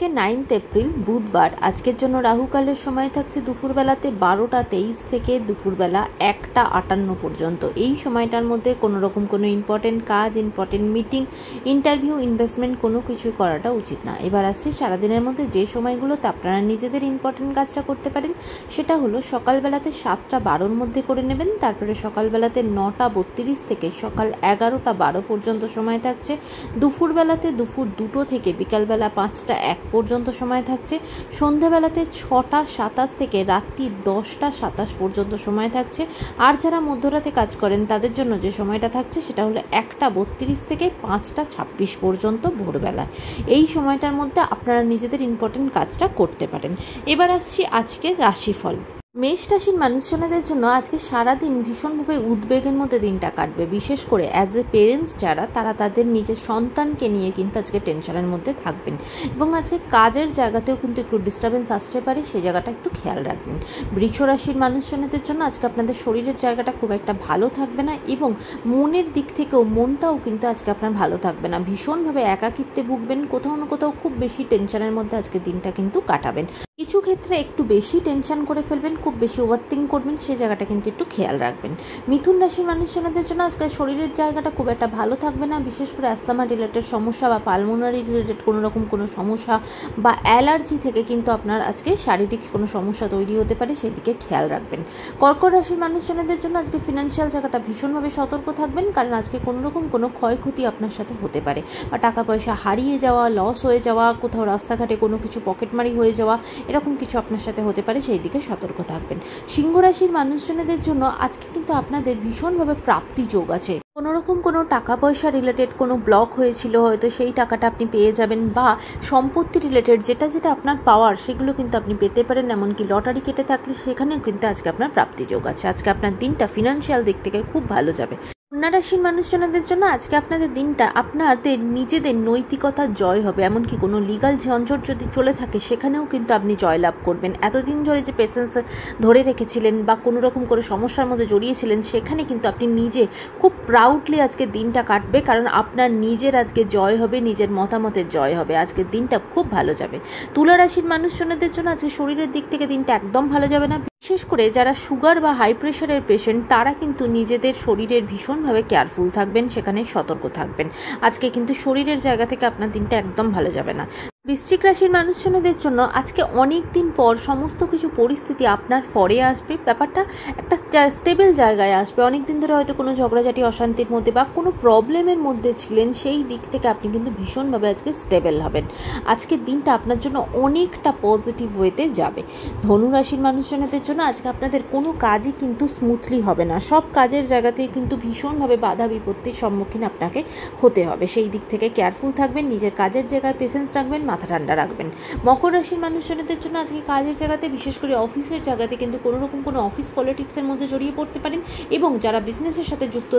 के 9 এপ্রিল বুধবার আজকের জন্য রাহুকালের সময় থাকছে দুপুরবেলাতে 12টা 23 থেকে দুপুরবেলা 1টা 58 পর্যন্ত। এই সময়টার মধ্যে কোনো রকম কোনো ইম্পর্টেন্ট কাজ, ইম্পর্টেন্ট মিটিং, ইন্টারভিউ, ইনভেস্টমেন্ট কোনো কিছু করাটা উচিত না। এবার আসছে সারাদিনের মধ্যে যে সময়গুলোতে আপনারা নিজেদের ইম্পর্টেন্ট কাজটা করতে পারেন সেটা হলো সকালবেলাতে 7টা 12 মধ্যে করে নেবেন, তারপরে সকালবেলাতে 9টা 32 থেকে সকাল 11টা 12 পর্যন্ত সময় থাকছে। দুপুরবেলাতে দুপুর 2টো থেকে বিকালবেলা 5টা 1 পর্যন্ত সময় থাকছে। সন্ধ্যাবেলাতে 6টা 27 থেকে রাত্রি 10টা 27 পর্যন্ত সময় থাকছে। আর যারা মধ্যরাতে কাজ করেন তাদের জন্য যে সময়টা থাকছে সেটা হলো 1টা 32 থেকে 5টা 26 পর্যন্ত ভোরবেলায়। এই সময়টার মধ্যে আপনারা নিজেদের ইম্পর্টেন্ট কাজটা করতে পারেন। এবার আসছি আজকের রাশিফল। মেষ রাশির মানুষজনদের জন্য আজকে সারাদিন ভীষণভাবে উদ্বেগের মধ্যে দিনটা কাটবে। বিশেষ করে অ্যাজ এ পেরেন্টস যারা, তারা তাদের নিজের সন্তানকে নিয়ে কিন্তু আজকে টেনশনের মধ্যে থাকবেন এবং আজকে কাজের জায়গাতেও কিন্তু একটু ডিস্টারবেন্স আসতে পারে, সেই জায়গাটা একটু খেয়াল রাখবেন। বৃষ রাশির মানুষজনদের জন্য আজকে আপনাদের শরীরের জায়গাটা খুব একটা ভালো থাকবে না এবং মনের দিক থেকেও মনটাও কিন্তু আজকে আপনার ভালো থাকবে না। ভীষণভাবে একাকিত্বে ভুগবেন, কোথাও না কোথাও খুব বেশি টেনশনের মধ্যে আজকে দিনটা কিন্তু কাটাবেন। কিছু ক্ষেত্রে একটু বেশি টেনশন করে ফেলবেন, খুব বেশি ওভারথিঙ্ক করবেন, সেই জায়গাটা কিন্তু একটু খেয়াল রাখবেন। মিথুন রাশির মানুষজনদের জন্য আজকে শরীরের জায়গাটা খুব একটা ভালো থাকবে না। বিশেষ করে অ্যাস্থামা রিলেটেড সমস্যা বা পালমোনারি রিলেটেড কোনো রকম কোনো সমস্যা বা অ্যালার্জি থেকে কিন্তু আপনার আজকে শারীরিক কোনো সমস্যা তৈরি হতে পারে, সেদিকে খেয়াল রাখবেন। কর্কট রাশির মানুষজনদের জন্য আজকে ফিনান্সিয়াল জায়গাটা ভীষণভাবে সতর্ক থাকবেন, কারণ আজকে কোনো রকম কোনো ক্ষয়ক্ষতি আপনার সাথে হতে পারে বা টাকা পয়সা হারিয়ে যাওয়া, লস হয়ে যাওয়া, কোথাও রাস্তাঘাটে কোনো কিছু পকেটমারি হয়ে যাওয়া, এরকম কিছু আপনার সাথে হতে পারে, সেই দিকে সতর্ক থাকবেন। সিংহ রাশির মানুষজনদের জন্য আজকে কিন্তু আপনাদের ভীষণভাবে প্রাপ্তি যোগ আছে। কোনো রকম কোনো টাকা পয়সা রিলেটেড কোনো ব্লক হয়েছিল, হয়তো সেই টাকাটা আপনি পেয়ে যাবেন, বা সম্পত্তি রিলেটেড যেটা যেটা আপনার পাওয়ার সেগুলো কিন্তু আপনি পেতে পারেন। এমনকি লটারি কেটে থাকলে সেখানেও কিন্তু আজকে আপনার প্রাপ্তি যোগ আছে। আজকে আপনার দিনটা ফিনান্সিয়াল দিক থেকে খুব ভালো যাবে। কন্যা রাশির মানুষজনদের জন্য আজকে আপনাদের দিনটা আপনাদের নিজেদের নৈতিকতার জয় হবে। এমনকি কোনো লিগাল ঝঞ্ঝট যদি চলে থাকে সেখানেও কিন্তু আপনি জয়লাভ করবেন। এতদিন ধরে যে পেশেন্স ধরে রেখেছিলেন বা কোনো রকম করে সমস্যার মধ্যে জড়িয়েছিলেন, সেখানে কিন্তু আপনি নিজে খুব প্রাউডলি আজকে দিনটা কাটবে, কারণ আপনার নিজের আজকে জয় হবে, নিজের মতামতের জয় হবে। আজকের দিনটা খুব ভালো যাবে। তুলা রাশির মানুষজনদের জন্য আজকে শরীরের দিক থেকে দিনটা একদম ভালো যাবে না। বিশেষ করে যারা সুগার বা হাই প্রেশারের পেশেন্ট, তারা কিন্তু নিজেদের শরীরের ভীষণভাবে কেয়ারফুল থাকবেন, সেখানে সতর্ক থাকবেন। আজকে কিন্তু শরীরের জায়গা থেকে আপনার দিনটা একদম ভালো যাবে না। বৃশ্চিক রাশির মানুষজনদের জন্য আজকে অনেক দিন পর সমস্ত কিছু পরিস্থিতি আপনার ফরে আসবে, ব্যাপারটা একটা স্টেবল জায়গায় আসবে। অনেক দিন ধরে হয়তো কোনো ঝগড়াঝাটি, অশান্তির মধ্যে বা কোনো প্রবলেমের মধ্যে ছিলেন, সেই দিক থেকে আপনি কিন্তু ভীষণভাবে আজকে স্টেবল হবেন। আজকের দিনটা আপনার জন্য অনেকটা পজিটিভ ওয়েতে যাবে। ধনু রাশির মানুষজনদের জন্য আজকে আপনাদের কোনো কাজই কিন্তু স্মুথলি হবে না। সব কাজের জায়গাতেই কিন্তু ভীষণভাবে বাধা বিপত্তির সম্মুখীন আপনাকে হতে হবে, সেই দিক থেকে কেয়ারফুল থাকবেন। নিজের কাজের জায়গায় পেশেন্স রাখবেন, মাথা ঠান্ডা রাখবেন। মকর রাশির মানুষজনদের জন্য আজকে কাজের জায়গাতে, বিশেষ করে অফিসের জায়গাতে কিন্তু কোনো রকম কোনো অফিস পলিটিক্সের মধ্যে জড়িয়ে পড়তে পারেন এবং যারা বিজনেসের সাথে যুক্ত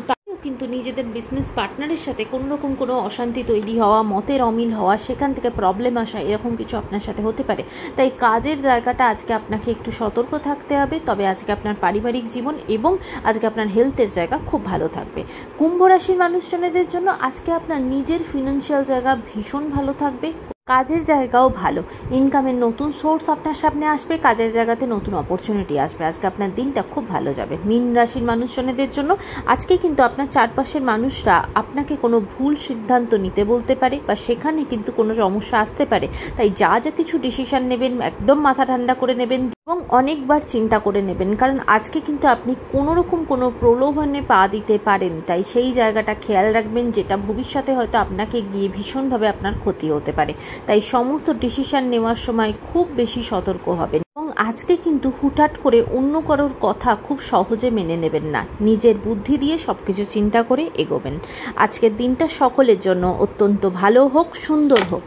কিন্তু নিজেদের বিজনেস পার্টনারের সাথে কোনো রকম কোনো অশান্তি তৈরি হওয়া, মতের অমিল হওয়া, সেখান থেকে প্রবলেম আসা, এরকম কিছু আপনার সাথে হতে পারে। তাই কাজের জায়গাটা আজকে আপনাকে একটু সতর্ক থাকতে হবে। তবে আজকে আপনার পারিবারিক জীবন এবং আজকে আপনার হেলথের জায়গা খুব ভালো থাকবে। কুম্ভ রাশির মানুষজনদের জন্য আজকে আপনার নিজের ফিনান্সিয়াল জায়গা ভীষণ ভালো থাকবে, কাজের জায়গাও ভালো, ইনকামের নতুন সোর্স আপনার সামনে আসবে, কাজের জায়গাতে নতুন অপরচুনিটি আসবে। আজকে আপনার দিনটা খুব ভালো যাবে। মীন রাশির মানুষজনদের জন্য আজকে কিন্তু আপনার চারপাশের মানুষরা আপনাকে কোনো ভুল সিদ্ধান্ত নিতে বলতে পারে বা সেখানে কিন্তু কোনো সমস্যা আসতে পারে। তাই যা যা কিছু ডিসিশন নেবেন একদম মাথা ঠান্ডা করে নেবেন এবং অনেকবার চিন্তা করে নেবেন, কারণ আজকে কিন্তু আপনি কোনো রকম কোনো প্রলোভনে পা দিতে পারেন। তাই সেই জায়গাটা খেয়াল রাখবেন, যেটা ভবিষ্যতে হয়তো আপনাকে গিয়ে ভীষণভাবে আপনার ক্ষতি হতে পারে। তাই সমস্ত ডিসিশন নেওয়ার সময় খুব বেশি সতর্ক হবেন এবং আজকে কিন্তু হুটহাট করে অন্য কারোর কথা খুব সহজে মেনে নেবেন না। নিজের বুদ্ধি দিয়ে সব কিছু চিন্তা করে এগোবেন। আজকের দিনটা সকলের জন্য অত্যন্ত ভালো হোক, সুন্দর হোক।